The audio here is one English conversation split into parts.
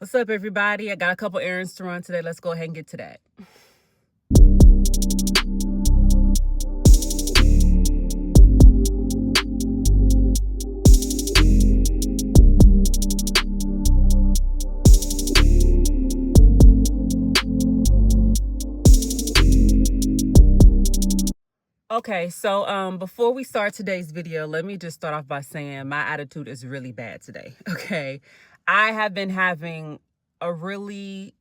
What's up, everybody? I got a couple errands to run today. Let's go ahead and get to that. Okay, so before we start today's video, let me just start off by saying my attitude is really bad today. Okay, I have been having a really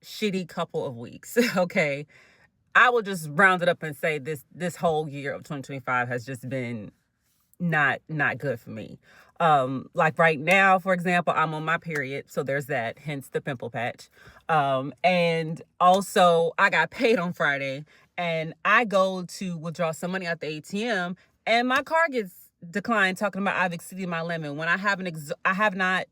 shitty couple of weeks. Okay, I will just round it up and say this whole year of 2025 has just been not good for me. Like right now, for example, I'm on my period, so there's that, hence the pimple patch. And also I got paid on Friday, and I go to withdraw some money out the ATM, and my card gets declined, talking about I've exceeded my limit when I have not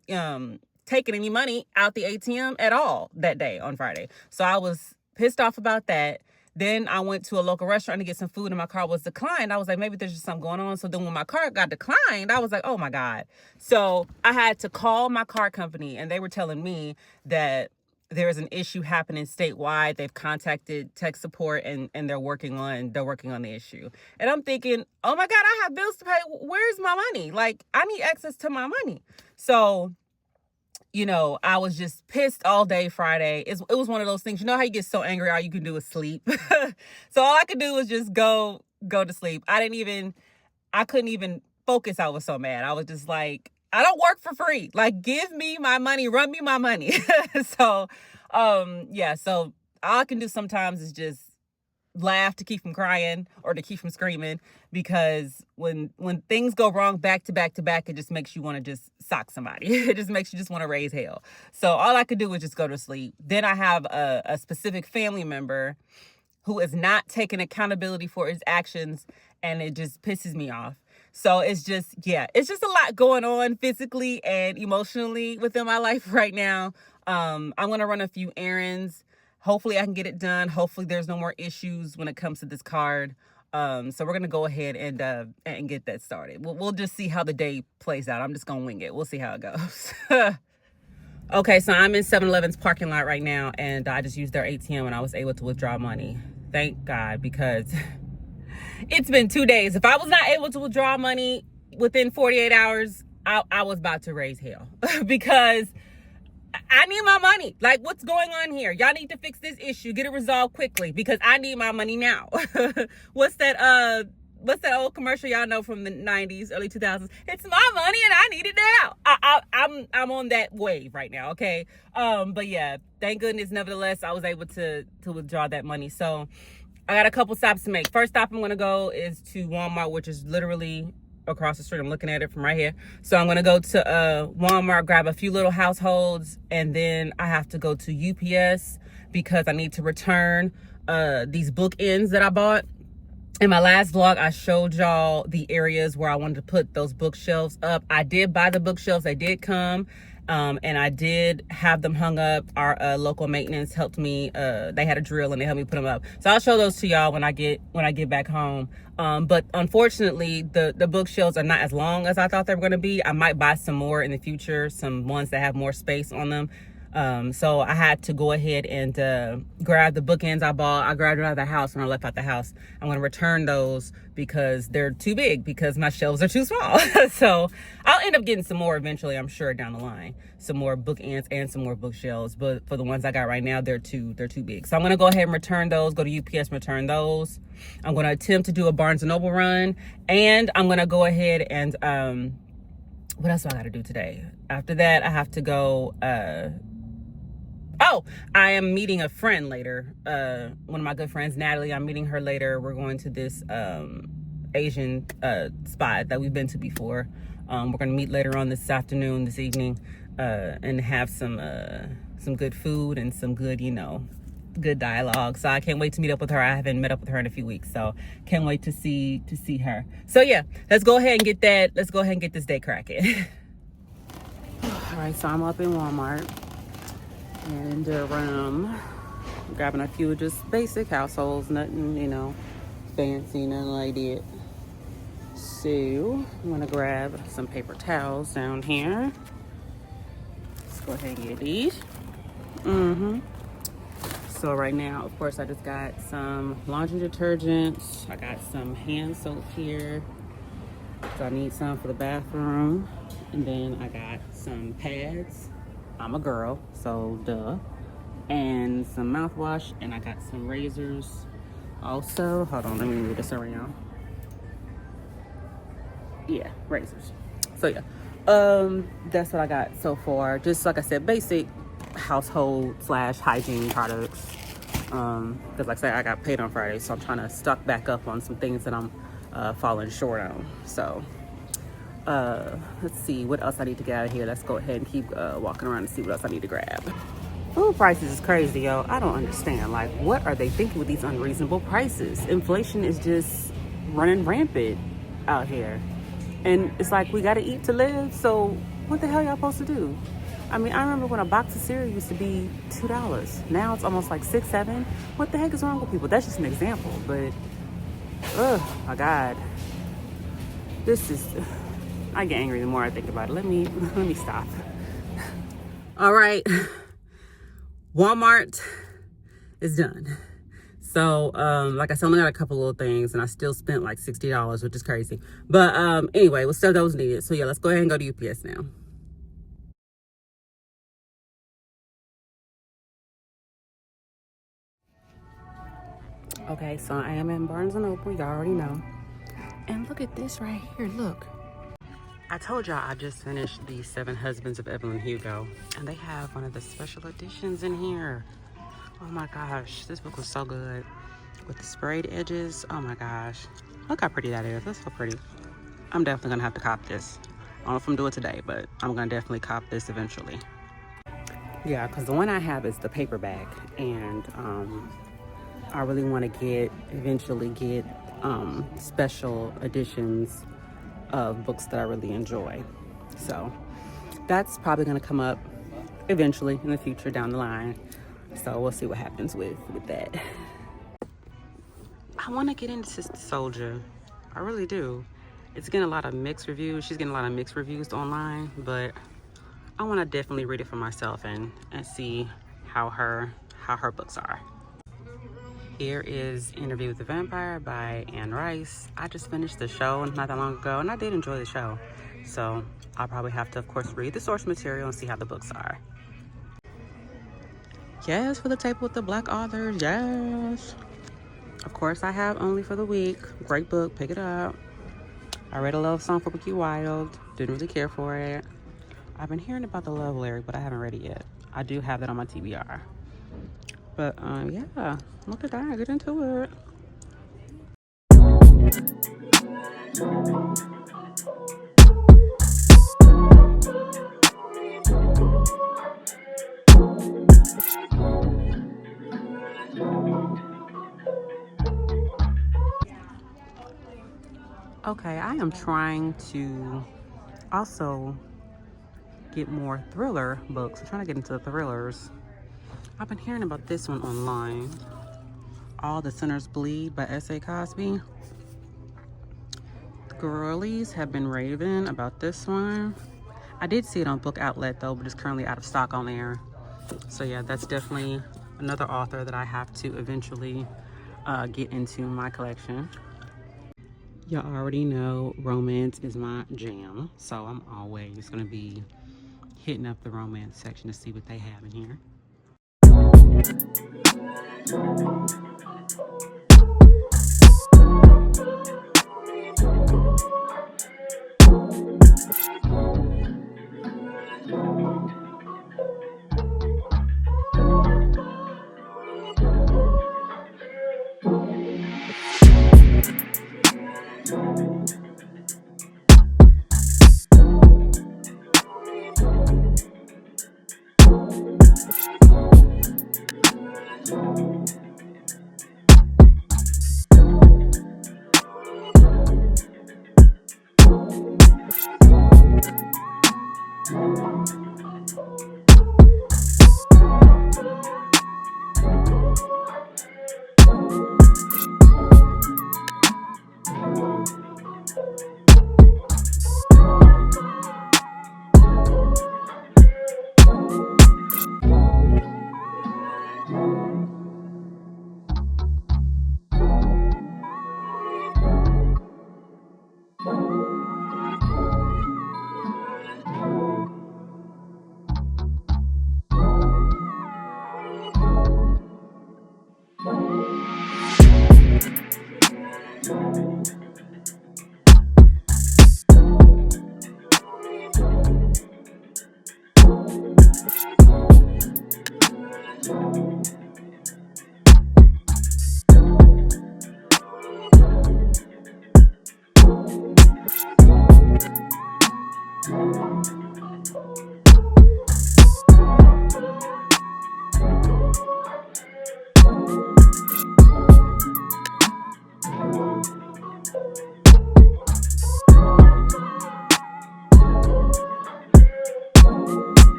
taken any money out the ATM at all that day on Friday. So I was pissed off about that. Then I went to a local restaurant to get some food, and my card was declined. I was like, maybe there's just something going on. So then when my card got declined, I was like, oh my God. So I had to call my card company, and they were telling me that there is an issue happening statewide. They've contacted tech support, and they're working on the issue. And I'm thinking, oh my God, I have bills to pay. Where's my money? Like, I need access to my money. So I was just pissed all day Friday. It was one of those things. You know how you get so angry, all you can do is sleep. So all I could do was just go to sleep. I couldn't even focus. I was so mad. I was just like, I don't work for free. Like, give me my money, run me my money. So all I can do sometimes is just laugh to keep from crying or to keep from screaming, because when things go wrong back to back to back, it just makes you want to just sock somebody. It just makes you just want to raise hell. So all I could do was just go to sleep. Then I have a specific family member who is not taking accountability for his actions, and it just pisses me off. So it's just a lot going on physically and emotionally within my life right now. I'm going to run a few errands. Hopefully I can get it done. Hopefully there's no more issues when it comes to this card. So we're going to go ahead and get that started. We'll just see how the day plays out. I'm just going to wing it. We'll see how it goes. Okay, so I'm in 7-Eleven's parking lot right now, and I just used their ATM, and I was able to withdraw money. Thank God, because it's been 2 days. If I was not able to withdraw money within 48 hours, I was about to raise hell because I need my money. Like, what's going on here? Y'all need to fix this issue. Get it resolved quickly, because I need my money now. What's that old commercial y'all know from the 90s, early 2000s? It's my money and I need it now. I'm on that wave right now, okay? But yeah, thank goodness, nevertheless, I was able to withdraw that money. So I got a couple stops to make. First stop I'm going to go is to Walmart, which is literally across the street. I'm looking at it from right here. So I'm going to go to Walmart, grab a few little households, and then I have to go to UPS because I need to return these bookends that I bought. In my last vlog, I showed y'all the areas where I wanted to put those bookshelves up. I did buy the bookshelves. They did come. And I did have them hung up. Our local maintenance helped me. They had a drill and they helped me put them up. So I'll show those to y'all when I get back home. But unfortunately, the bookshelves are not as long as I thought they were going to be. I might buy some more in the future, some ones that have more space on them. So I had to go ahead and grab the bookends I bought. I grabbed it out of the house when I left out the house. I'm going to return those because they're too big, because my shelves are too small. So I'll end up getting some more eventually, I'm sure, down the line. Some more bookends and some more bookshelves. But for the ones I got right now, they're too big. So I'm going to go ahead and return those, go to UPS, return those. I'm going to attempt to do a Barnes & Noble run. And I'm going to go ahead and, what else do I got to do today? After that, I have to go, I am meeting a friend later. One of my good friends, Natalie. I'm meeting her later. We're going to this Asian spot that we've been to before. We're going to meet later on this evening, and have some good food and some good, good dialogue. So I can't wait to meet up with her. I haven't met up with her in a few weeks, so can't wait to see her. So yeah, let's go ahead and get that. Let's go ahead and get this day cracking. All right, so I'm up in Walmart. And grabbing a few just basic households, nothing, fancy, nothing like that. So I'm gonna grab some paper towels down here. go ahead and get these. So right now, of course, I just got some laundry detergents. I got some hand soap here. So I need some for the bathroom. And then I got some pads. I'm a girl, so duh. And some mouthwash, and I got some razors. Also, hold on, let me move this around. Yeah, razors. So yeah, that's what I got so far. Just like I said, basic household / hygiene products. Because like I said, I got paid on Friday, so I'm trying to stock back up on some things that I'm falling short on. So let's see what else I need to get out of here. Let's go ahead and keep walking around and see what else I need to grab. Food prices is crazy, yo. I don't understand. Like, what are they thinking with these unreasonable prices? Inflation is just running rampant out here. And it's like, we gotta eat to live, so what the hell y'all supposed to do? I mean, I remember when a box of cereal used to be $2. Now it's almost like $6, $7. What the heck is wrong with people? That's just an example, but, oh my God. This is, I get angry the more I think about it. Let me stop. All right. Walmart is done. So, like I said, I only got a couple little things, and I still spent like $60, which is crazy. But anyway, we'll still those needed. So yeah, let's go ahead and go to UPS now. Okay, so I am in Barnes & Noble, y'all already know. And look at this right here, look. I told y'all I just finished the 7 Husbands of Evelyn Hugo, and they have one of the special editions in here. Oh my gosh, this book was so good. With the sprayed edges, oh my gosh. Look how pretty that is, that's so pretty. I'm definitely gonna have to cop this. I don't know if I'm doing it today, but I'm gonna definitely cop this eventually. Yeah, because the one I have is the paperback, and I really want to eventually get special editions of books that I really enjoy. So that's probably going to come up eventually in the future down the line. So we'll see what happens with that. I want to get into Sister Soldier. I really do. It's getting a lot of mixed reviews. She's getting a lot of mixed reviews online, but I want to definitely read it for myself and see how her books are. Here is Interview with the Vampire by Anne Rice. I just finished the show not that long ago, and I did enjoy the show. So I'll probably have to, of course, read the source material and see how the books are. Yes, for the Table with the Black Authors, yes. Of course, I have Only for the Week. Great book, pick it up. I read A Love Song for Bucky Wild. Didn't really care for it. I've been hearing about the love lyric, but I haven't read it yet. I do have that on my TBR. But yeah, look at that, get into it. Okay, I am trying to also get more thriller books. I'm trying to get into the thrillers. I've been hearing about this one online. All the Sinners Bleed by S.A. Cosby. The girlies have been raving about this one. I did see it on Book Outlet though, but it's currently out of stock on there. So yeah, that's definitely another author that I have to eventually get into my collection. Y'all already know romance is my jam, so I'm always gonna be hitting up the romance section to see what they have in here.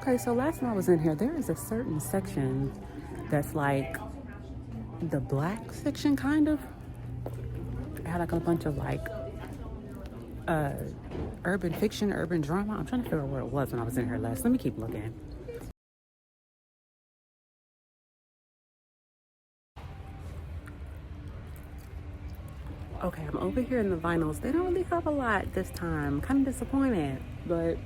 Okay, so last time I was in here, there is a certain section that's like the black section, kind of. It had like a bunch of like urban fiction, urban drama. I'm trying to figure out where it was when I was in here last. Let me keep looking. Okay, I'm over here in the vinyls. They don't really have a lot this time. Kind of disappointed, but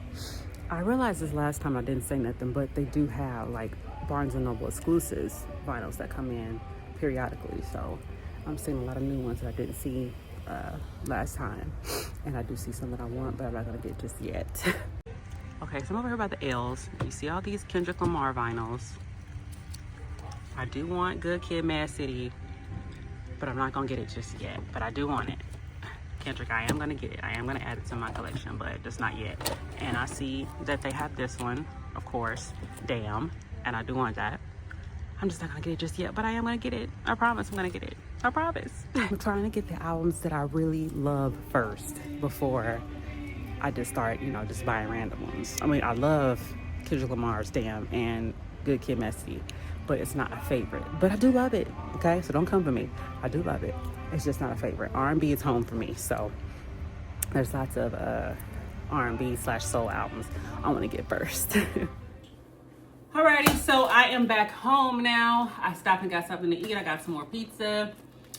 I realized this last time I didn't say nothing, but they do have like Barnes & Noble exclusives vinyls that come in periodically. So I'm seeing a lot of new ones that I didn't see last time. And I do see some that I want, but I'm not gonna get just yet. Okay, so I'm over here by the L's. You see all these Kendrick Lamar vinyls. I do want Good Kid, Mad City, but I'm not gonna get it just yet. But I do want it. Kendrick, I am gonna get it. I am gonna add it to my collection, but just not yet. And I see that they have this one, of course, Damn, and I do want that. I'm just not gonna get it just yet, but I am gonna get it. I promise I'm gonna get it. I promise. I'm trying to get the albums that I really love first before I just start, you know, just buying random ones. I mean, I love Kendrick Lamar's Damn and Good Kid, Mad City, but it's not a favorite. But I do love it, okay? So don't come for me. I do love it. It's just not a favorite. R&B is home for me, so there's lots of R&B/soul albums I want to get first. Alrighty, so I am back home now. I stopped and got something to eat. I got some more pizza.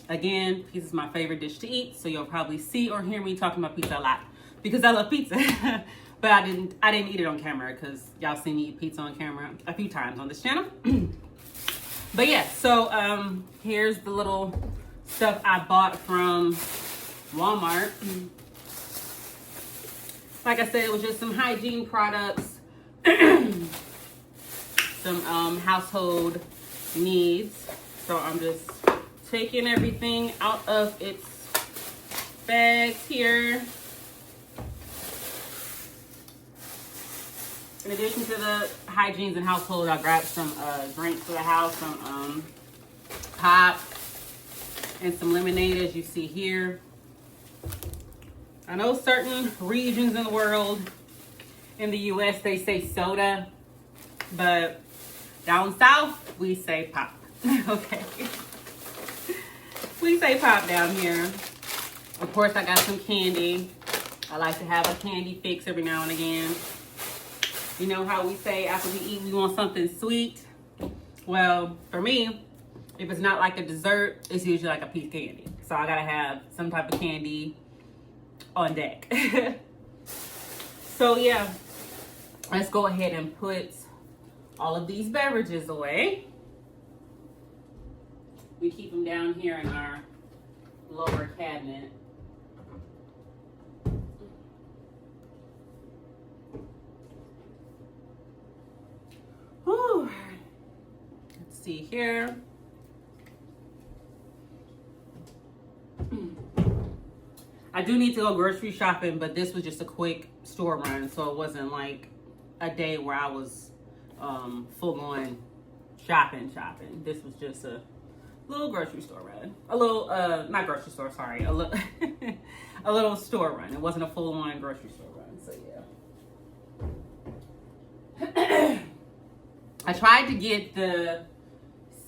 Again, pizza is my favorite dish to eat, so you'll probably see or hear me talking about pizza a lot because I love pizza. But I didn't eat it on camera because y'all seen me eat pizza on camera a few times on this channel. But yeah, so here's the little stuff I bought from Walmart. Like I said, it was just some hygiene products, some household needs. So I'm just taking everything out of its bags here. In addition to the hygienes and household, I grabbed some drinks for the house, some pop and some lemonade, as you see here. I know certain regions in the world, in the US, they say soda, but down south, we say pop. Okay. We say pop down here. Of course, I got some candy. I like to have a candy fix every now and again. You know how we say after we eat, we want something sweet? Well, for me, if it's not like a dessert, it's usually like a piece of candy. So I gotta have some type of candy on deck. So yeah, let's go ahead and put all of these beverages away. We keep them down here in our lower cabinet. Whew. Let's see here. I do need to go grocery shopping, but this was just a quick store run, so it wasn't like a day where I was full on shopping. This was just a little grocery store run. A little, not grocery store, sorry. A little, a little store run. It wasn't a full on grocery store run, so yeah. I tried to get the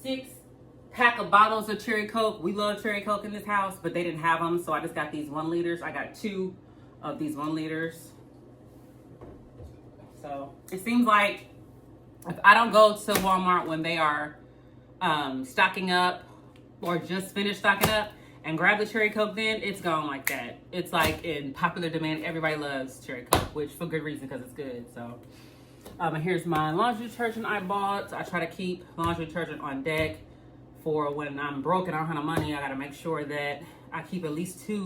6-pack of bottles of cherry Coke. We love cherry Coke in this house, but they didn't have them, so I just got these 1 liters. I got 2 of these 1 liters. So it seems like if I don't go to Walmart when they are stocking up or just finished stocking up and grab the cherry Coke, then it's gone like that. It's like in popular demand. Everybody loves cherry Coke, which for good reason, because it's good. So and here's my laundry detergent I bought. I try to keep laundry detergent on deck for when I'm broke and I don't have no money. I got to make sure that I keep at least 2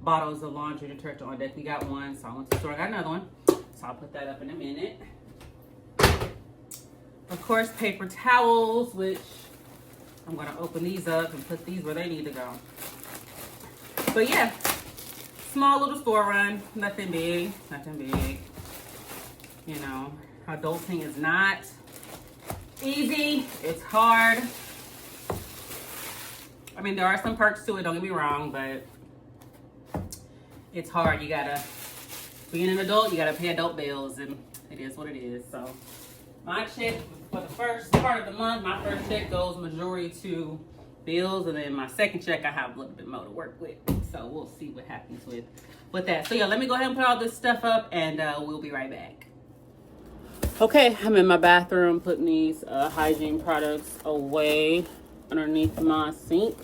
bottles of laundry detergent on deck. We got 1, so I went to the store. I got another one, so I'll put that up in a minute. Of course, paper towels, which I'm going to open these up and put these where they need to go. But yeah, small little store run, nothing big, nothing big. You know, adulting is not easy. It's hard. I mean, there are some perks to it, don't get me wrong, but it's hard. You gotta, being an adult, you gotta pay adult bills, and it is what it is. So my check for the first part of the month, my first check goes majority to bills, and then my second check I have a little bit more to work with. So we'll see what happens with that. So yeah, let me go ahead and put all this stuff up, and we'll be right back. Okay, I'm in my bathroom putting these hygiene products away underneath my sink.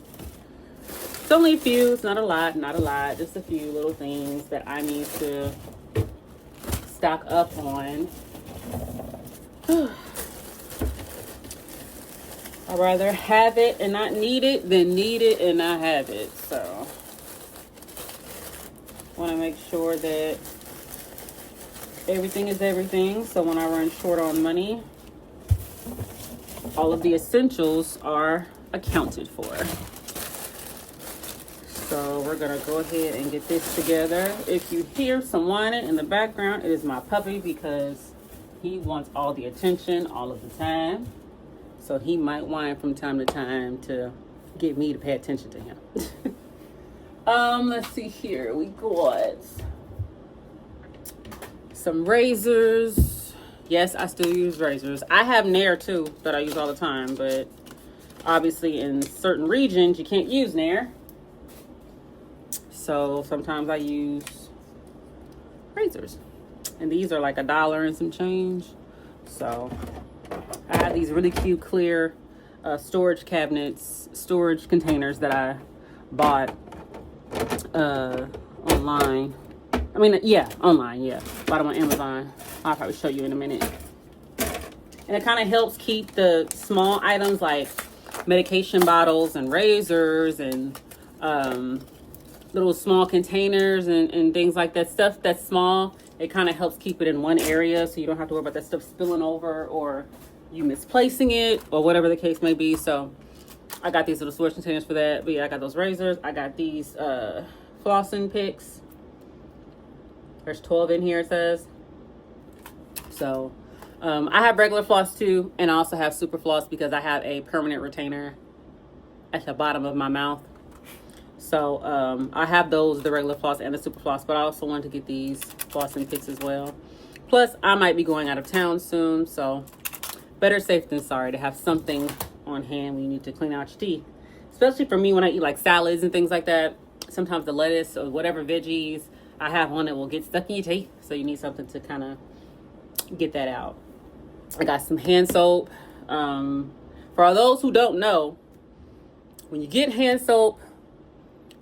It's only a few, it's not a lot, just a few little things that I need to stock up on. I'd rather have it and not need it than need it and not have it. So want to make sure that everything is everything. So when I run short on money, all of the essentials are accounted for. So we're gonna go ahead and get this together. If you hear some whining in the background, it is my puppy, because he wants all the attention all of the time. So he might whine from time to time to get me to pay attention to him. Let's see here. We got some razors. Yes, I still use razors. I have Nair too that I use all the time, but obviously in certain regions you can't use Nair. So sometimes I use razors. And these are like $1 and some change. So I have these really cute clear storage cabinets, storage containers that I bought online. I mean, yeah, online, yeah. Bought them on Amazon. I'll probably show you in a minute. And it kind of helps keep the small items like medication bottles and razors and little small containers and things like that. Stuff that's small, it kind of helps keep it in one area, so you don't have to worry about that stuff spilling over or you misplacing it or whatever the case may be. So I got these little storage containers for that. But yeah, I got those razors. I got these flossing picks. There's 12 in here, it says. So I have regular floss too, and I also have super floss because I have a permanent retainer at the bottom of my mouth. So I have those, the regular floss and the super floss, but I also wanted to get these flossing picks as well. Plus, I might be going out of town soon, so better safe than sorry to have something on hand when you need to clean out your teeth. Especially for me when I eat like salads and things like that. Sometimes the lettuce or whatever veggies I have on it will get stuck in your teeth, so you need something to kind of get that out. I got some hand soap. For those who don't know, when you get hand soap,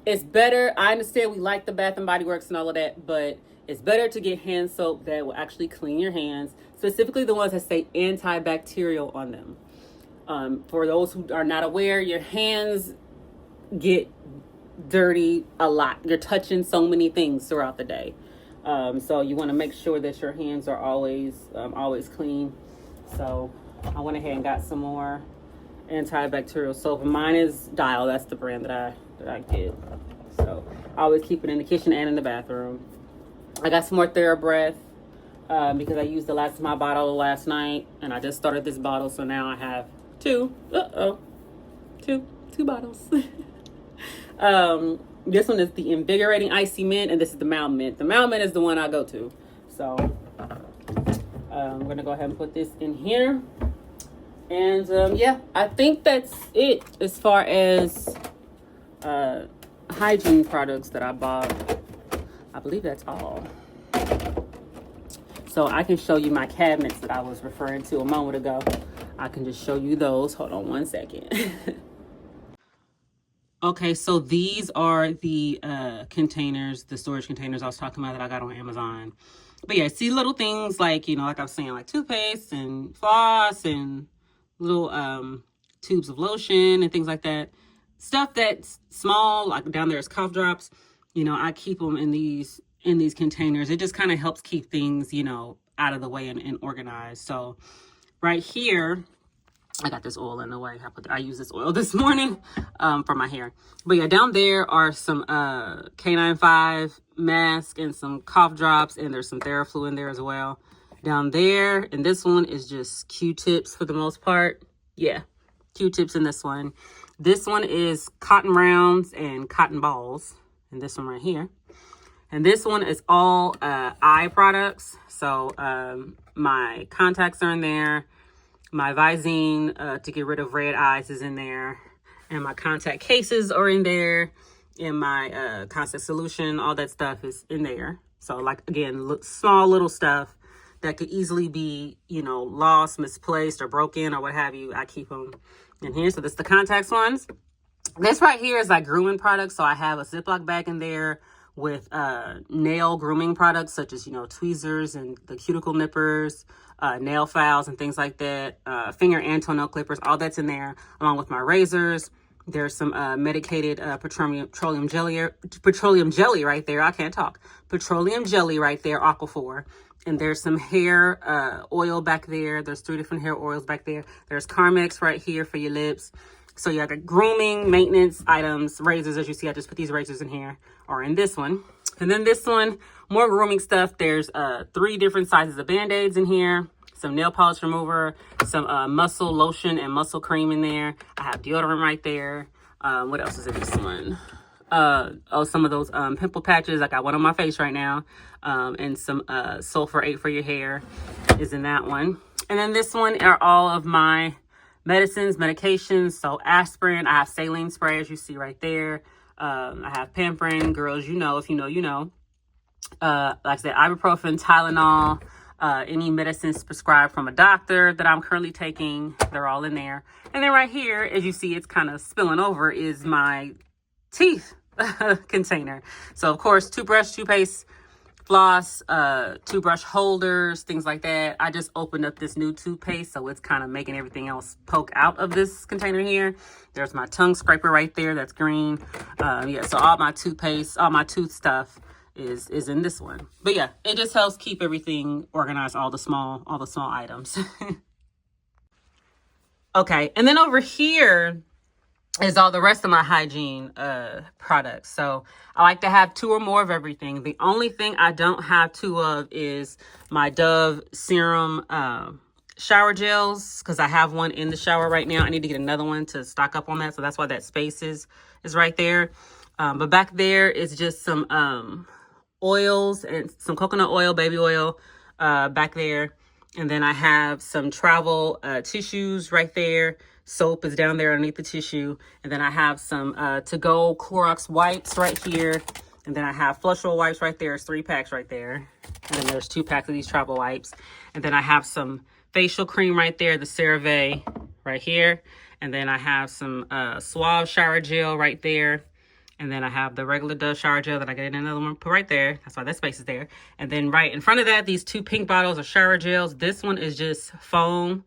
it's better. I understand we like the Bath and Body Works and all of that, but it's better to get hand soap that will actually clean your hands, specifically the ones that say antibacterial on them. For those who are not aware, your hands get dirty a lot. You're touching so many things throughout the day. So you want to make sure that your hands are always clean. So I went ahead and got some more antibacterial soap. Mine is Dial. That's the brand that I get. So I always keep it in the kitchen and in the bathroom. I got some more TheraBreath because I used the last of my bottle last night, and I just started this bottle, so now I have two bottles. This one is the Invigorating Icy Mint, and this is the Mild Mint. The Mild Mint is the one I go to. So I'm going to go ahead and put this in here. And yeah, I think that's it as far as hygiene products that I bought. I believe that's all. So I can show you my cabinets that I was referring to a moment ago. I can just show you those. Hold on one second. Okay, so these are the containers, the storage containers I was talking about that I got on Amazon. But yeah, see little things like, you know, like I was saying, like toothpaste and floss and little tubes of lotion and things like that. Stuff that's small, like down there is cough drops. You know, I keep them in these containers. It just kind of helps keep things, you know, out of the way and organized. So right here, I got this oil in the way. I used this oil this morning for my hair. But yeah, down there are some K95 mask and some cough drops, and there's some Theraflu in there as well. Down there, and this one is just Q-tips for the most part. Yeah, Q-tips in this one. This one is cotton rounds and cotton balls, and this one right here. And this one is all eye products. So my contacts are in there. My Visine to get rid of red eyes is in there. And my contact cases are in there. And my contact solution, all that stuff is in there. So like, again, small little stuff that could easily be, you know, lost, misplaced, or broken, or what have you. I keep them in here. So this is the contacts ones. This right here is like grooming products. So I have a Ziploc bag in there with nail grooming products such as, you know, tweezers and the cuticle nippers, nail files and things like that, finger and toenail clippers, all that's in there, along with my razors. There's some medicated petroleum jelly right there. I can't talk. Petroleum jelly right there, Aquaphor. And there's some hair oil back there. There's 3 different hair oils back there. There's Carmex right here for your lips. So yeah, the grooming, maintenance items, razors, as you see, I just put these razors in here, or in this one. And then this one, more grooming stuff. There's 3 different sizes of Band-Aids in here, some nail polish remover, some muscle lotion and muscle cream in there. I have deodorant right there. What else is in this one? Some of those pimple patches. I got one on my face right now. And some sulfur-8 for your hair is in that one. And then this one are all of my medicines, medications. So aspirin, I have saline spray, as you see right there. I have Pamprin, girls, you know, if you know, you know. Like I said, ibuprofen, Tylenol, any medicines prescribed from a doctor that I'm currently taking, they're all in there. And then right here, as you see, it's kind of spilling over, is my teeth container. So of course, toothbrush, toothpaste, floss, toothbrush holders, things like that. I just opened up this new toothpaste, so it's kind of making everything else poke out of this container here. There's my tongue scraper right there, that's green. Yeah, so all my toothpaste, all my tooth stuff is in this one. But yeah, it just helps keep everything organized, all the small items. Okay, and then over here is all the rest of my hygiene products. So I like to have 2 or more of everything. The only thing I don't have 2 of is my Dove serum shower gels, because I have one in the shower right now. I need to get another one to stock up on that, so that's why that space is right there. But back there is just some oils and some coconut oil, baby oil back there. And then I have some travel tissues right there. Soap is down there underneath the tissue. And then I have some to-go Clorox wipes right here. And then I have flush roll wipes right there. It's 3 packs right there. And then there's 2 packs of these travel wipes. And then I have some facial cream right there, the CeraVe right here. And then I have some Suave shower gel right there. And then I have the regular Dove shower gel that I get in another one, put right there. That's why that space is there. And then right in front of that, these 2 pink bottles of shower gels. This one is just foam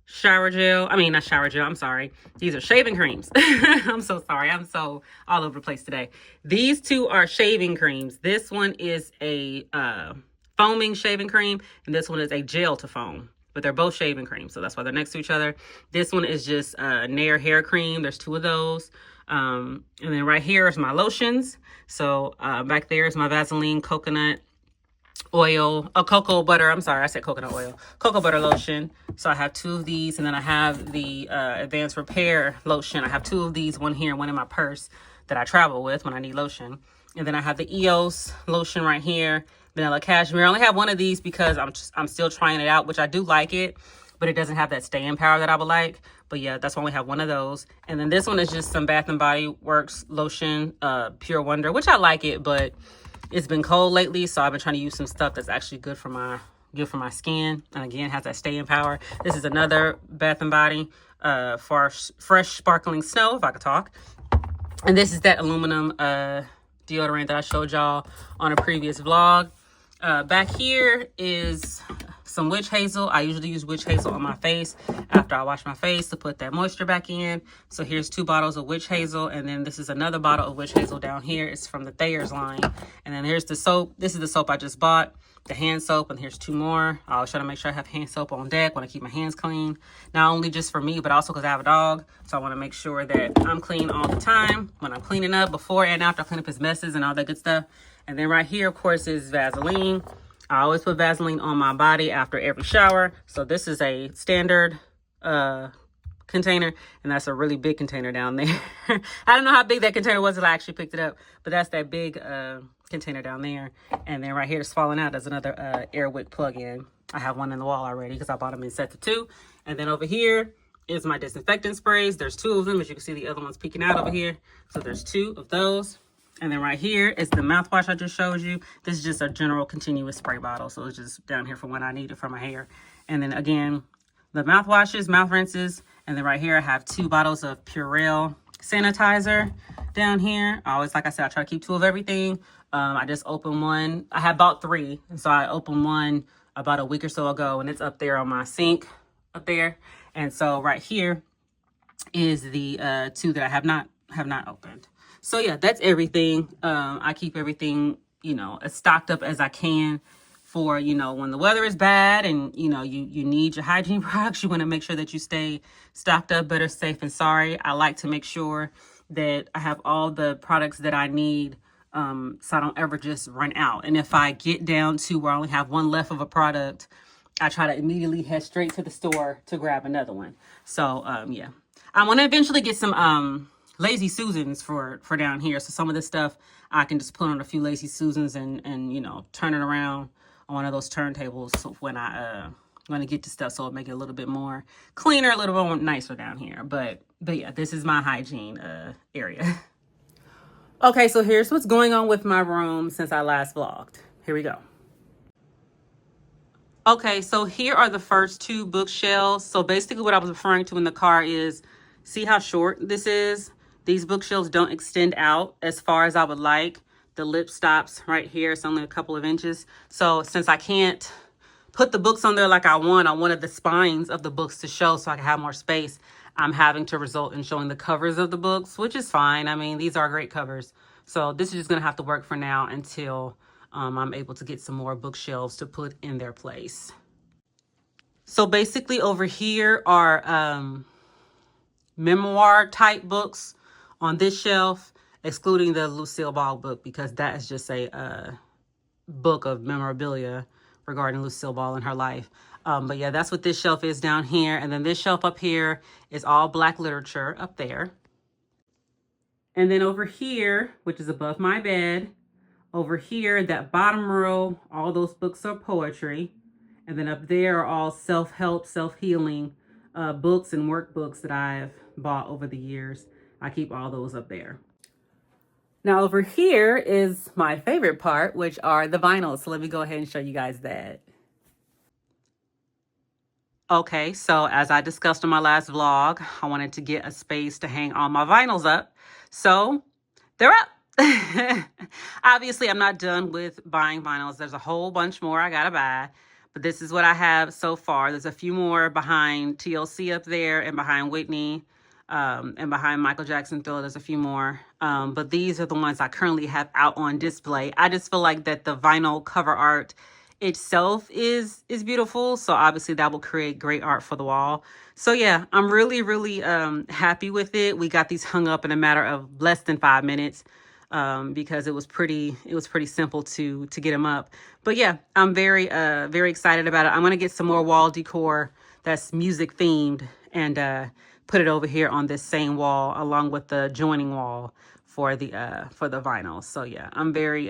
shower gel. I mean, not shower gel, I'm sorry. These are shaving creams. I'm so sorry. I'm so all over the place today. These 2 are shaving creams. This one is a foaming shaving cream, and this one is a gel to foam. But they're both shaving creams, so that's why they're next to each other. This one is just Nair hair cream. There's 2 of those. And then right here is my lotions. So back there is my Vaseline coconut oil, cocoa butter. I'm sorry, I said coconut oil. Cocoa butter lotion. So I have 2 of these, and then I have the Advanced Repair lotion. I have 2 of these, one here and one in my purse that I travel with when I need lotion. And then I have the EOS lotion right here, vanilla cashmere. I only have one of these because I'm still trying it out, which I do like it, but it doesn't have that staying power that I would like. But yeah, that's why we have one of those. And then this one is just some Bath and Body Works lotion, Pure Wonder, which I like it, but it's been cold lately, so I've been trying to use some stuff that's actually good for my skin, and again has that staying power. This is another Bath and Body fresh sparkling snow, if I could talk. And this is that aluminum deodorant that I showed y'all on a previous vlog. Back here is some witch hazel. I usually use witch hazel on my face after I wash my face to put that moisture back in. So here's 2 bottles of witch hazel, and then this is another bottle of witch hazel down here. It's from the Thayer's line. And then here's the soap. This is the soap I just bought, the hand soap, and here's 2 more. I always try to make sure I have hand soap on deck when I keep my hands clean. Not only just for me, but also because I have a dog. So I want to make sure that I'm clean all the time when I'm cleaning up, before and after I clean up his messes and all that good stuff. And then right here, of course, is Vaseline. I always put Vaseline on my body after every shower. So this is a standard container, and that's a really big container down there. I don't know how big that container was until I actually picked it up, but that's that big container down there. And then right here is falling out. There's another Airwick plug-in. I have one in the wall already because I bought them in sets of 2. And then over here is my disinfectant sprays. There's 2 of them. As you can see, the other one's peeking out over here. So there's 2 of those. And then right here is the mouthwash I just showed you. This is just a general continuous spray bottle. So it's just down here for when I need it for my hair. And then again, the mouthwashes, mouth rinses. And then right here, I have 2 bottles of Purell sanitizer down here. I always, like I said, I try to keep 2 of everything. I just opened one. I had bought 3. And so I opened one about a week or so ago. And it's up there on my sink up there. And so right here is the 2 that I have not opened. So yeah, that's everything. I keep everything, you know, as stocked up as I can for, you know, when the weather is bad and, you know, you need your hygiene products. You want to make sure that you stay stocked up, better safe than sorry. I like to make sure that I have all the products that I need, so I don't ever just run out. And if I get down to where I only have one left of a product, I try to immediately head straight to the store to grab another one. So yeah, I want to eventually get some Lazy Susans for down here. So some of this stuff I can just put on a few Lazy Susans and you know, turn it around on one of those turntables. So when I get to stuff, so it'll make it a little bit more cleaner, a little bit more nicer down here. But yeah, this is my hygiene area. Okay, so here's what's going on with my room since I last vlogged. Here we go. Okay, so here are the first 2 bookshelves. So basically what I was referring to in the car is, see how short this is? These bookshelves don't extend out as far as I would like. The lip stops right here. It's only a couple of inches. So since I can't put the books on there like I wanted the spines of the books to show so I can have more space. I'm having to result in showing the covers of the books, which is fine. I mean, these are great covers. So this is just going to have to work for now until I'm able to get some more bookshelves to put in their place. So basically over here are memoir type books on this shelf, excluding the Lucille Ball book, because that is just a book of memorabilia regarding Lucille Ball and her life. But yeah, that's what this shelf is down here. And then this shelf up here is all Black literature up there. And then over here, which is above my bed, over here, that bottom row, all those books are poetry. And then up there are all self-help, self-healing books and workbooks that I've bought over the years. I keep all those up there. Now over here is my favorite part, which are the vinyls. So let me go ahead and show you guys that. Okay, so as I discussed in my last vlog, I wanted to get a space to hang all my vinyls up. So they're up. Obviously, I'm not done with buying vinyls. There's a whole bunch more I gotta buy. But this is what I have so far. There's a few more behind TLC up there and behind Whitney. And behind Michael Jackson Thriller, there's a few more. But these are the ones I currently have out on display. I just feel like that the vinyl cover art itself is beautiful. So obviously that will create great art for the wall. So yeah, I'm really, really happy with it. We got these hung up in a matter of less than 5 minutes. Because it was pretty simple to get them up. But yeah, I'm very excited about it. I'm gonna get some more wall decor that's music themed and put it over here on this same wall along with the joining wall for the vinyl. So yeah, I'm very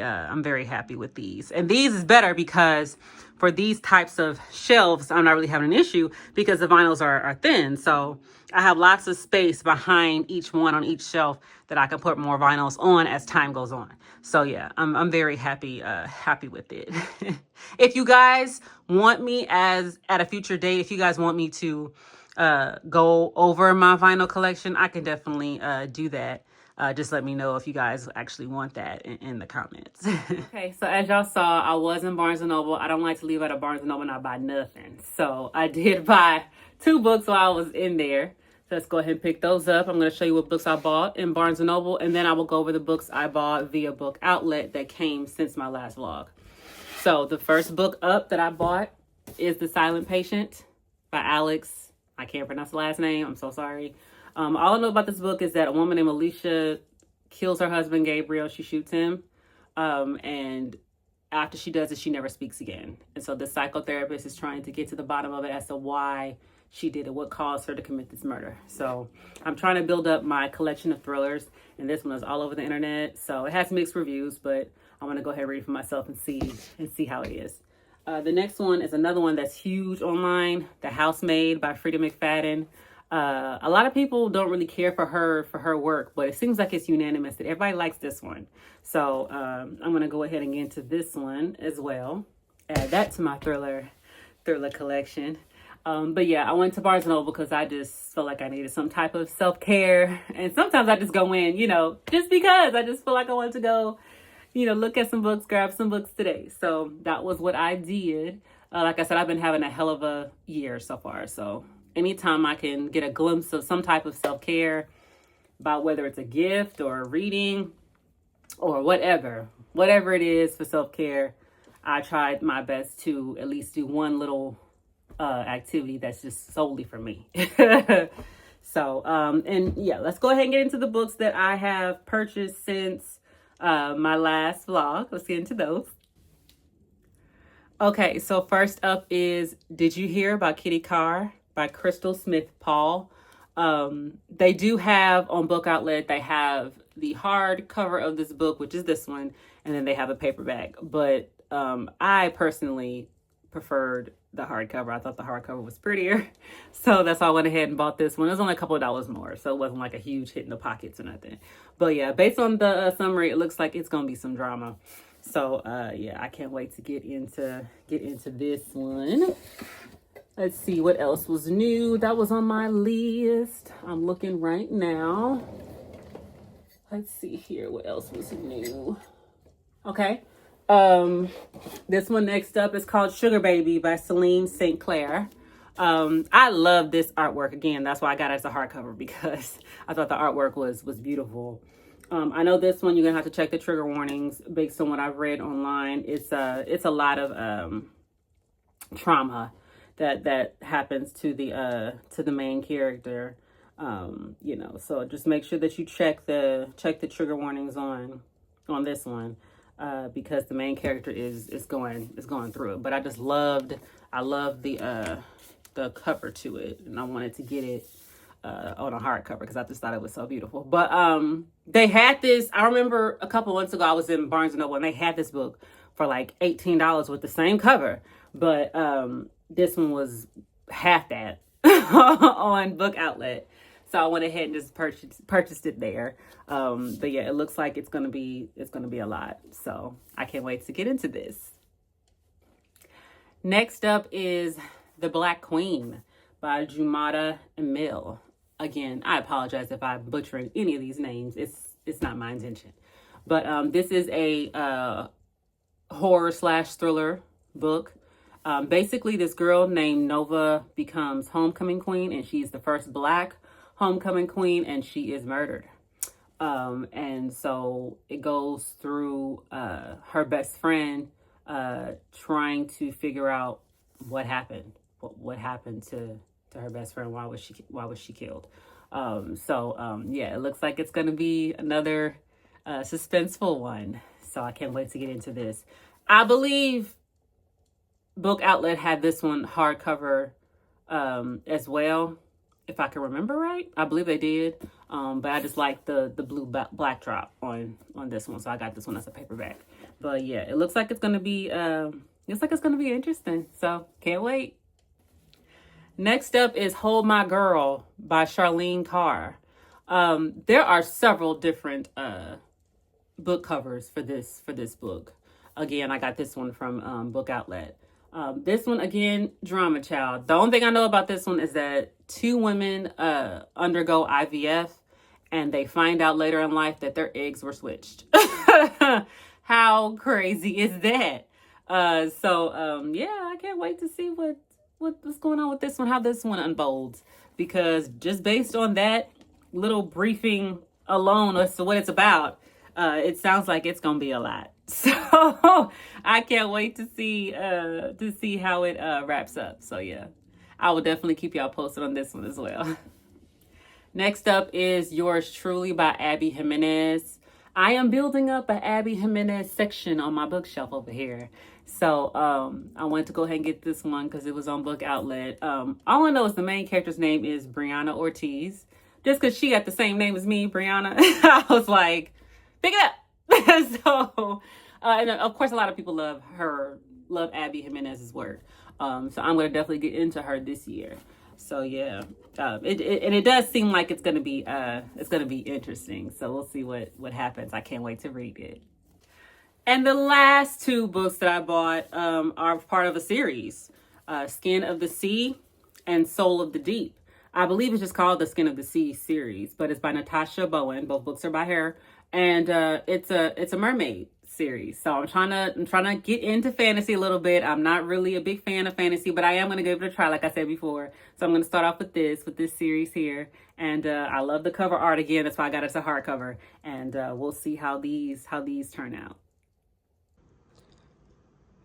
happy with these. And these is better because for these types of shelves, I'm not really having an issue because the vinyls are thin. So I have lots of space behind each one on each shelf that I can put more vinyls on as time goes on. So yeah, I'm very happy with it. If you guys want me at a future date, if you guys want me to go over my vinyl collection, I can definitely do that. Just let me know if you guys actually want that in the comments. Okay, so as y'all saw, I was in Barnes & Noble. I don't like to leave out of Barnes & Noble and not buy nothing. So I did buy 2 books while I was in there. So let's go ahead and pick those up. I'm going to show you what books I bought in Barnes & Noble, and then I will go over the books I bought via book outlet that came since my last vlog. So the first book up that I bought is The Silent Patient by Alex. I can't pronounce the last name. I'm so sorry. All I know about this book is that a woman named Alicia kills her husband, Gabriel. She shoots him. And after she does it, she never speaks again. And so the psychotherapist is trying to get to the bottom of it as to why she did it, what caused her to commit this murder. So I'm trying to build up my collection of thrillers, and this one is all over the internet. So it has mixed reviews, but I'm going to go ahead and read it for myself and see how it is. The next one is another one that's huge online, The Housemaid by Frida McFadden. A lot of people don't really care for her work, but it seems like it's unanimous that everybody likes this one. So I'm going to go ahead and get into this one as well. Add that to my thriller collection. But yeah, I went to Barnes & Noble because I just felt like I needed some type of self-care. And sometimes I just go in, just because I just feel like I wanted to go, look at some books, grab some books today. So that was what I did. Like I said, I've been having a hell of a year so far. So anytime I can get a glimpse of some type of self-care, about whether it's a gift or a reading or whatever it is for self-care, I tried my best to at least do one little activity that's just solely for me. So, and yeah, let's go ahead and get into the books that I have purchased since my last vlog. Let's get into those. Okay, so first up is Did You Hear About Kitty Carr by Crystal Smith Paul. They do have on Book Outlet, they have the hard cover of this book, which is this one, and then they have a paperback. But I personally preferred the hardcover. I thought the hardcover was prettier. So that's why I went ahead and bought this one. It was only a couple of dollars more, so it wasn't like a huge hit in the pockets or nothing. But yeah, based on the summary, it looks like it's going to be some drama. So yeah, I can't wait to get into this one. Let's see what else was new that was on my list. I'm looking right now. Let's see here what else was new. Okay. This one next up is called Sugar Baby by Celine St. Clair. I love this artwork. Again, that's why I got it as a hardcover, because I thought the artwork was beautiful. I know this one you're gonna have to check the trigger warnings based on what I've read online. It's a lot of trauma that happens to the main character. So just make sure that you check the trigger warnings on this one. Because the main character is going through it. But I love the cover to it, and I wanted to get it on a hardcover because I just thought it was so beautiful. But they had this. I remember a couple months ago I was in Barnes & Noble and they had this book for like $18 with the same cover, but this one was half that on Book Outlet. So I went ahead and just purchased it there. But yeah, it looks like it's gonna be a lot. So I can't wait to get into this. Next up is The Black Queen by Jumada Emil. Again, I apologize if I'm butchering any of these names. It's not my intention. But this is a horror/thriller book. Basically, this girl named Nova becomes homecoming queen, and she's the first Black homecoming queen, and she is murdered. And so it goes through her best friend trying to figure out what happened. What happened to her best friend? Why was she killed? Yeah, it looks like it's gonna be another suspenseful one. So I can't wait to get into this. I believe Book Outlet had this one hardcover as well. if I can remember right. I believe they did. But I just like the blue black drop on this one, so I got this one as a paperback. But yeah, it looks like it's gonna be interesting. So can't wait. Next up is Hold My Girl by Charlene Carr. There are several different book covers for this book. Again, I got this one from Book Outlet. This one, again, drama child. The only thing I know about this one is that two women undergo IVF, and they find out later in life that their eggs were switched. How crazy is that? Yeah, I can't wait to see what's going on with this one, how this one unfolds. Because just based on that little briefing alone as to what it's about, it sounds like it's gonna be a lot. So I can't wait to see how it wraps up. So yeah, I will definitely keep y'all posted on this one as well. Next up is Yours Truly by Abby Jimenez. I am building up an Abby Jimenez section on my bookshelf over here. So I wanted to go ahead and get this one because it was on Book Outlet. All I know is the main character's name is Briana Ortiz. Just because she got the same name as me, Briana, I was like, pick it up. And of course, a lot of people love Abby Jimenez's work. So I'm going to definitely get into her this year. So yeah, it does seem like it's going to be interesting. So we'll see what happens. I can't wait to read it. And the last two books that I bought are part of a series, Skin of the Sea and Soul of the Deep. I believe it's just called the Skin of the Sea series, but it's by Natasha Bowen. Both books are by her, and it's a mermaid series. So I'm trying to get into fantasy a little bit. I'm not really a big fan of fantasy, but I am going to give it a try, like I said before. So I'm going to start off with this series here, and I love the cover art again. That's why I got it as a hardcover, and we'll see how these turn out.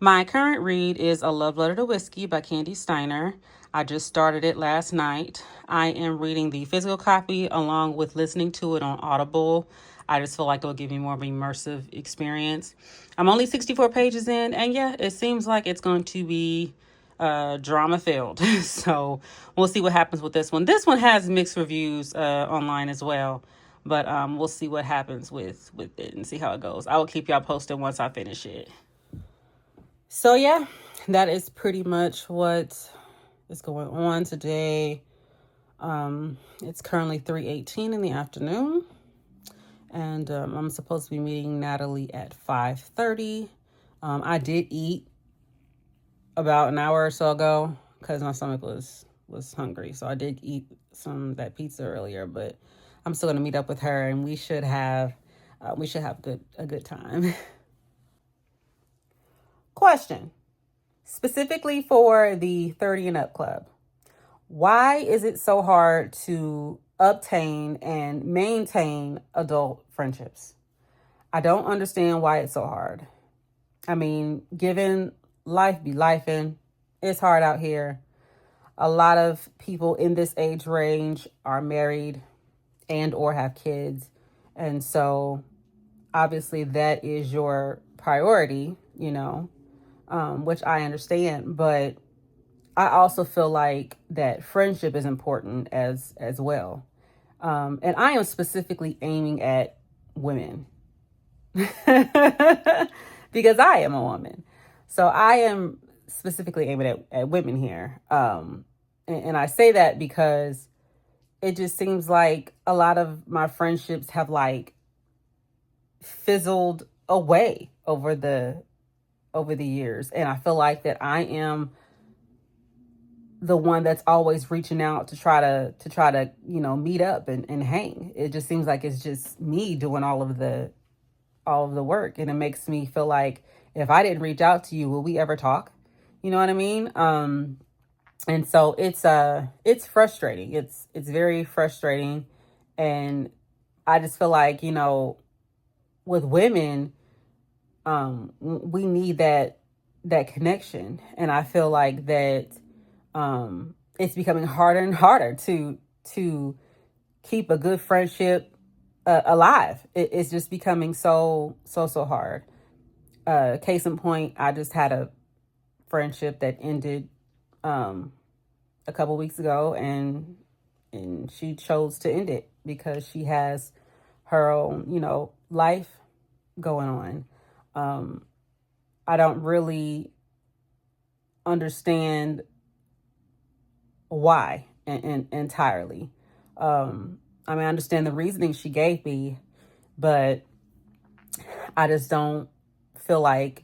My current read is A Love Letter to Whiskey by Candy Steiner. I just started it last night. I am reading the physical copy along with listening to it on Audible. I just feel like it'll give me more of an immersive experience. I'm only 64 pages in, and yeah, it seems like it's going to be drama filled. So we'll see what happens with this one. This one has mixed reviews online as well, but we'll see what happens with it and see how it goes. I will keep y'all posted once I finish it. So yeah, that is pretty much what is going on today. It's currently 3:18 in the afternoon, and I'm supposed to be meeting Natalie at 5:30. I did eat about an hour or so ago because my stomach was hungry, so I did eat some of that pizza earlier. But I'm still gonna meet up with her, and we should have a good time. Question, specifically for the 30 and up club. Why is it so hard to obtain and maintain adult friendships? I don't understand why it's so hard. I mean, given life be lifing, it's hard out here. A lot of people in this age range are married and or have kids. And so obviously that is your priority, which I understand, but I also feel like that friendship is important as well. And I am specifically aiming at women because I am a woman. So I am specifically aiming at women here. And I say that because it just seems like a lot of my friendships have like fizzled away over the years. And I feel like that I am the one that's always reaching out to try to meet up and hang. It just seems like it's just me doing all of the work, and it makes me feel like if I didn't reach out to you, will we ever talk? You know what I mean? And so it's frustrating. It's very frustrating, and I just feel like, with women, we need that connection, and I feel like that it's becoming harder and harder to keep a good friendship alive. It's just becoming so hard. Case in point, I just had a friendship that ended a couple weeks ago, and and she chose to end it because she has her own, life going on. I don't really understand why entirely. I mean, I understand the reasoning she gave me, but I just don't feel like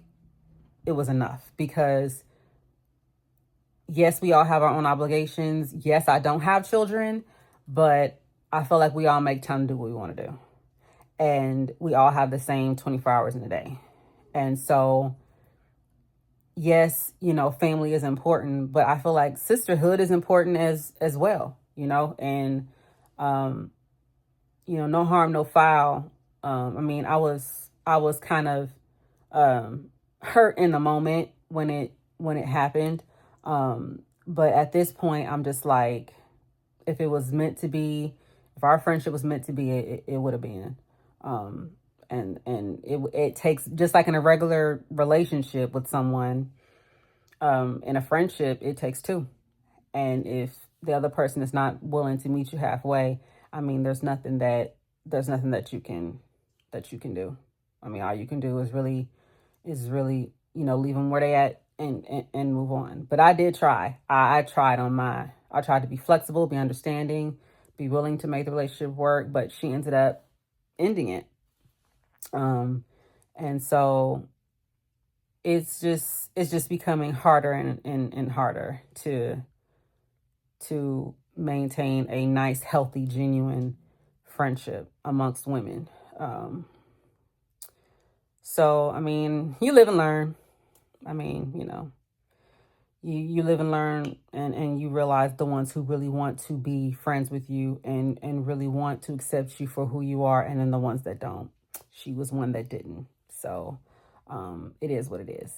it was enough because yes, we all have our own obligations. Yes, I don't have children, but I feel like we all make time to do what we want to do. And we all have the same 24 hours in a day. And so, yes, family is important, but I feel like sisterhood is important as well, and no harm, no foul. I mean, I was kind of hurt in the moment when it happened. But at this point, I'm just like, if it was meant to be, if our friendship was meant to be, it would have been. And it takes, just like in a regular relationship with someone, in a friendship, it takes two. And if the other person is not willing to meet you halfway, I mean, there's nothing that you can do. I mean, all you can do is really leave them where they at and move on. But I did try. I tried I tried to be flexible, be understanding, be willing to make the relationship work, but she ended up ending it. And so it's just becoming harder and harder to maintain a nice, healthy, genuine friendship amongst women. So I mean, you live and learn. I mean, you live and learn, and you realize the ones who really want to be friends with you and really want to accept you for who you are, and then the ones that don't. She was one that didn't. So it is what it is.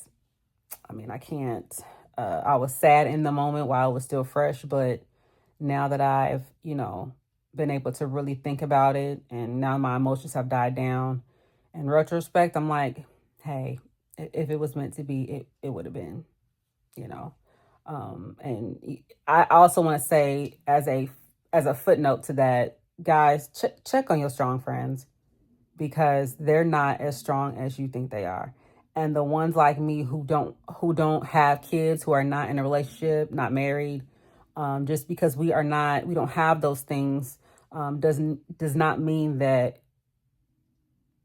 I mean, I can't, I was sad in the moment while it was still fresh, but now that I've, been able to really think about it and now my emotions have died down, in retrospect, I'm like, hey, if it was meant to be, it would have been, you know. And I also want to say as a footnote to that, guys, check on your strong friends because they're not as strong as you think they are. And the ones like me who don't have kids, who are not in a relationship, not married, just because we don't have those things, does not mean that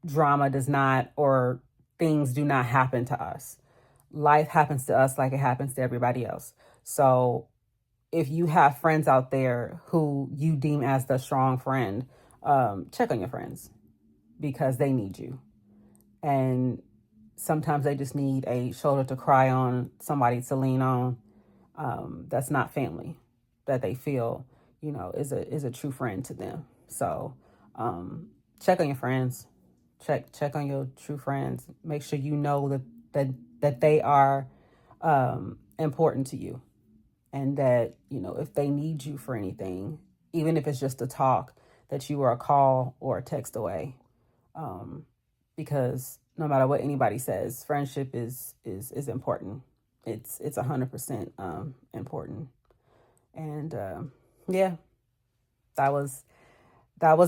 drama does not, or things do not happen to us. Life happens to us like it happens to everybody else. So if you have friends out there who you deem as the strong friend, check on your friends because they need you. And sometimes they just need a shoulder to cry on, somebody to lean on. That's not family, that they feel, is a true friend to them. So check on your friends. Check on your true friends. Make sure you know that they are important to you, and that if they need you for anything, even if it's just a talk, that you are a call or a text away. Because no matter what anybody says, friendship is important. It's 100% important. And yeah, that was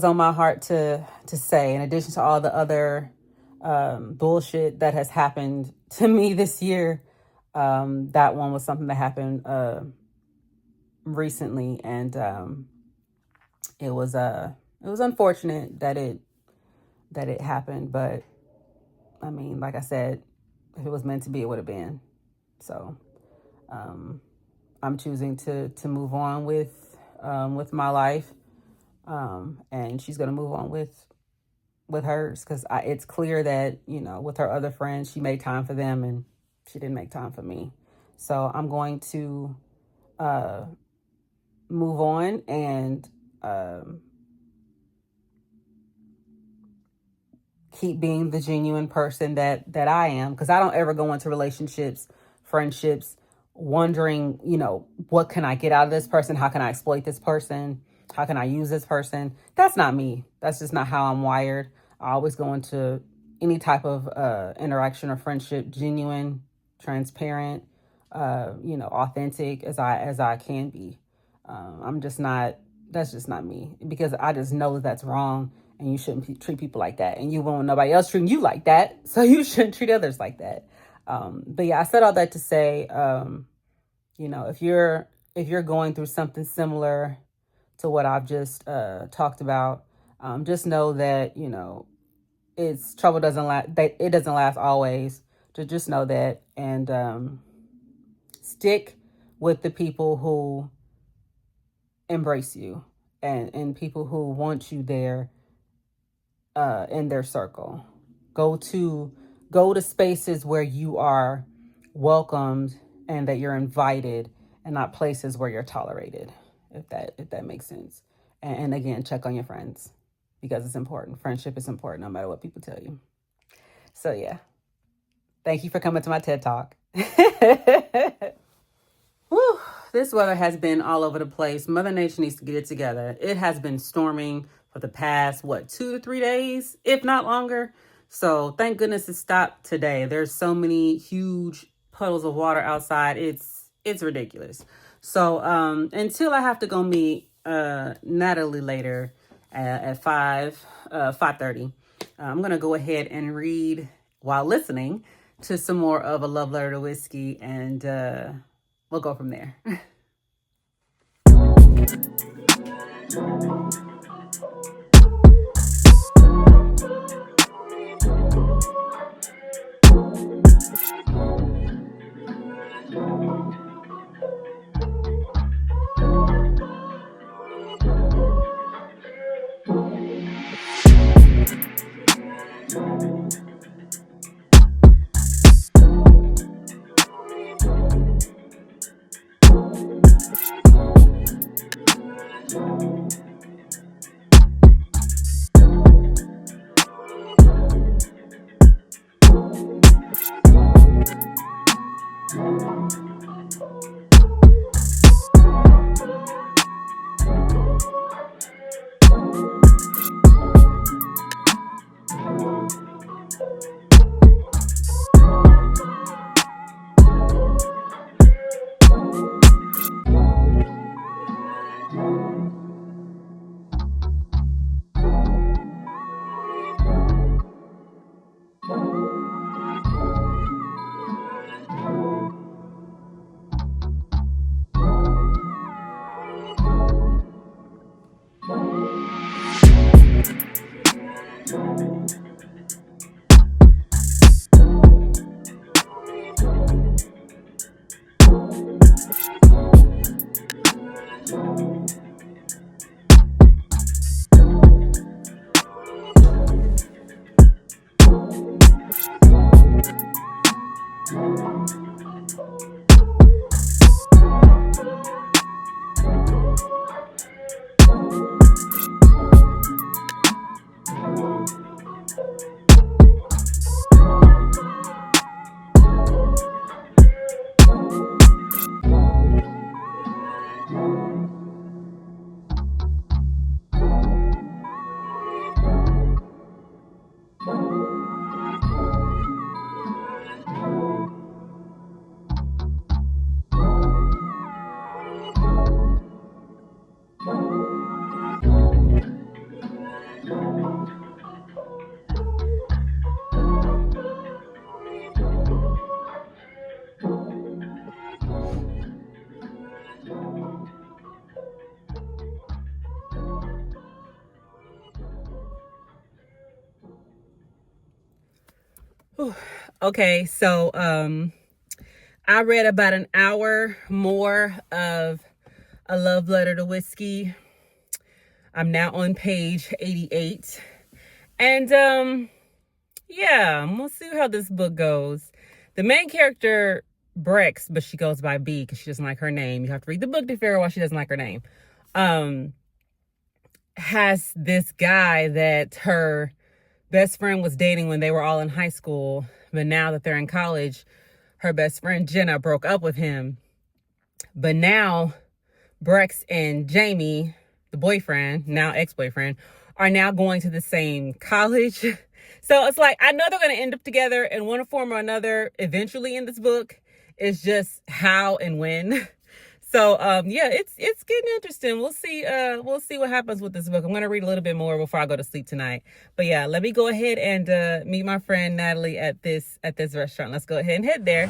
on my heart to say. In addition to all the other bullshit that has happened to me this year, that one was something that happened recently, and it was unfortunate that it happened, but I mean, like I said, if it was meant to be, it would have been. So I'm choosing to move on with my life, and she's gonna move on with hers, because it's clear that with her other friends, she made time for them and she didn't make time for me. So I'm going to move on and keep being the genuine person that I am, because I don't ever go into relationships, friendships, wondering, what can I get out of this person? How can I exploit this person? How can I use this person? That's not me. That's just not how I'm wired. I always go into any type of interaction or friendship genuine, transparent, authentic as I can be. I'm just not That's just not me, because I just know that that's wrong, and you shouldn't treat people like that, and you won't want nobody else treating you like that, so you shouldn't treat others like that. But yeah, I said all that to say, if you're going through something similar to what I've just talked about, just know that it's trouble doesn't last. It doesn't last always. Just know that, and stick with the people who embrace you, and people who want you there in their circle. Go to spaces where you are welcomed and that you're invited, and not places where you're tolerated. If that makes sense. And again, check on your friends, because it's important. Friendship is important, no matter what people tell you. So yeah, thank you for coming to my TED Talk. Whew, this weather has been all over the place. Mother Nature needs to get it together. It has been storming for the past, 2 to 3 days, if not longer. So thank goodness it stopped today. There's so many huge puddles of water outside. It's ridiculous. So until I have to go meet Natalie later at 5:30, I'm gonna go ahead and read while listening to some more of A Love Letter to Whiskey, and we'll go from there. Okay, so I read about an hour more of A Love Letter to Whiskey. I'm now on page 88. And yeah, we'll see how this book goes. The main character, Brex, but she goes by B because she doesn't like her name. You have to read the book to figure out why she doesn't like her name. Has this guy that her best friend was dating when they were all in high school, but now that they're in college, her best friend Jenna broke up with him. But now Brex and Jamie, the boyfriend, now ex-boyfriend, are now going to the same college. So it's like, I know they're going to end up together in one form or another eventually in this book. It's just how and when. So yeah, it's getting interesting. We'll see what happens with this book. I'm gonna read a little bit more before I go to sleep tonight. But yeah, let me go ahead and meet my friend Natalie at this restaurant. Let's go ahead and head there.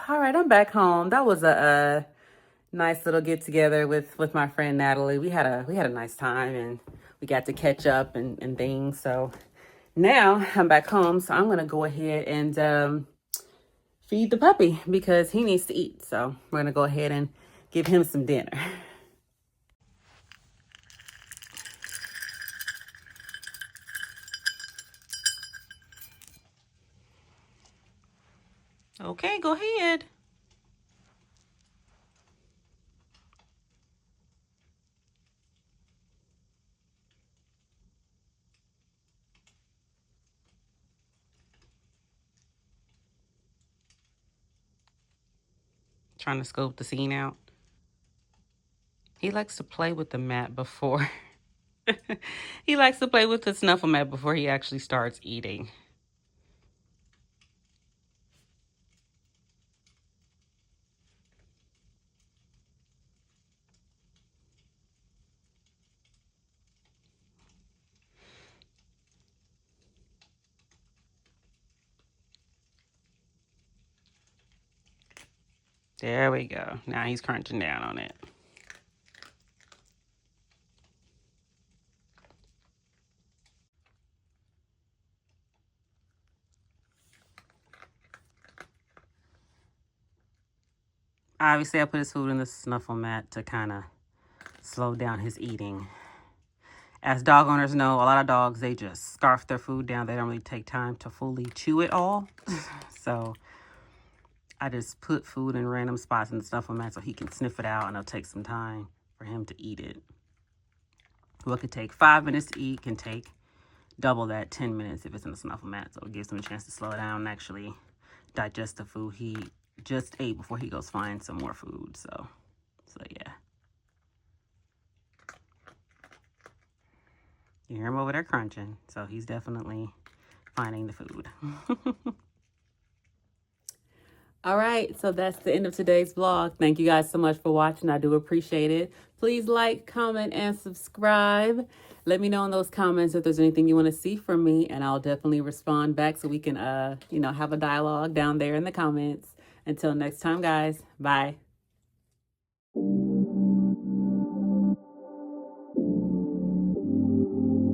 All right, I'm back home. That was a nice little get together with my friend Natalie. We had a nice time, and we got to catch up and things. So now I'm back home, so I'm gonna go ahead and feed the puppy because he needs to eat. So we're gonna go ahead and give him some dinner. Okay, go ahead. Trying to scope the scene out. He likes to play with the mat before. He likes to play with the snuffle mat before he actually starts eating. There we go. Now he's crunching down on it. Obviously, I put his food in the snuffle mat to kind of slow down his eating. As dog owners know, a lot of dogs, they just scarf their food down. They don't really take time to fully chew it all. So I just put food in random spots in the snuffle mat so he can sniff it out, and it'll take some time for him to eat it. What could take 5 minutes to eat can take double that, 10 minutes if it's in the snuffle mat. So it gives him a chance to slow down and actually digest the food he just ate before he goes find some more food. So yeah. You hear him over there crunching. So he's definitely finding the food. All right, so that's the end of today's vlog. Thank you guys so much for watching. I do appreciate it. Please like, comment, and subscribe. Let me know in those comments if there's anything you want to see from me, and I'll definitely respond back so we can, have a dialogue down there in the comments. Until next time, guys. Bye.